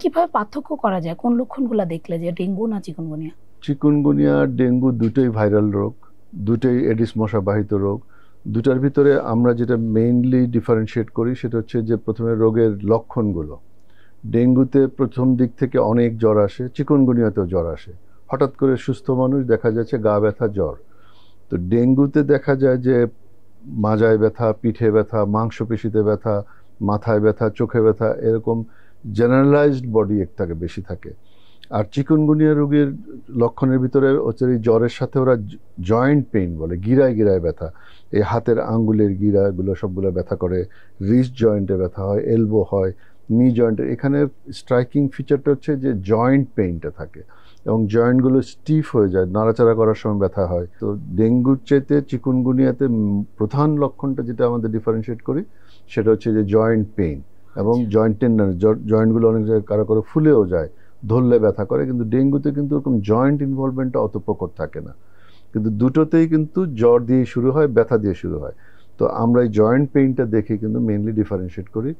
কিভাবে পার্থক্য করা যায় কোন লক্ষণগুলো দেখলে যে ডেঙ্গু না চিকুনগুনিয়া? চিকুনগুনিয়া ডেঙ্গু দুটোই ভাইরাল রোগ, দুটোই এডিস মশাবাহিত রোগ। দুটার ভিতরে আমরা যেটা মেইনলি ডিফারেন্সিয়েট করি সেটা হচ্ছে যে প্রথমে রোগের লক্ষণগুলো। ডেঙ্গুতে প্রথম দিক থেকে অনেক জ্বর আসে, চিকুনগুনিয়াতেও জ্বর আসে। হঠাৎ করে সুস্থ মানুষ দেখা যাচ্ছে গা ব্যথা, জ্বর। তো ডেঙ্গুতে দেখা যায় যে মাজায় ব্যথা, পিঠে ব্যথা, মাংসপেশিতে ব্যথা, মাথায় ব্যথা, চোখে ব্যথা, এরকম জেনারেলাইজড বডি একটাকে বেশি থাকে। আর চিকুনগুনিয়া রোগীর লক্ষণের ভিতরে হচ্ছে এই জ্বরের সাথে ওরা জয়েন্ট পেইন বলে, গিরায় গিরায় ব্যথা, এই হাতের আঙ্গুলের গিরাগুলো সবগুলো ব্যথা করে, রিস্ট জয়েন্টে ব্যথা হয়, এলবো হয়, নি জয়েন্টে। এখানে স্ট্রাইকিং ফিচারটা হচ্ছে যে জয়েন্ট পেইনটা থাকে এবং জয়েন্টগুলো স্টিফ হয়ে যায়, নাড়াচাড়া করার সময় ব্যথা হয়। তো ডেঙ্গুর চাইতে চিকুনগুনিয়াতে প্রধান লক্ষণটা যেটা আমাদের ডিফারেন্সিয়েট করি সেটা হচ্ছে যে জয়েন্ট পেইন এবং জয়েন্ট টেন্ডার, জয়েন্টগুলো অনেক জায়গায় কারো কারো ফুলেও যায়, ধরলে ব্যথা করে। কিন্তু ডেঙ্গুতে কিন্তু ওরকম জয়েন্ট ইনভলভমেন্টটা অত প্রকট থাকে না, কিন্তু দুটোতেই কিন্তু জ্বর দিয়ে শুরু হয়, ব্যথা দিয়ে শুরু হয়। তো আমরা এই জয়েন্ট পেইনটা দেখে কিন্তু মেইনলি ডিফারেন্সিয়েট করি।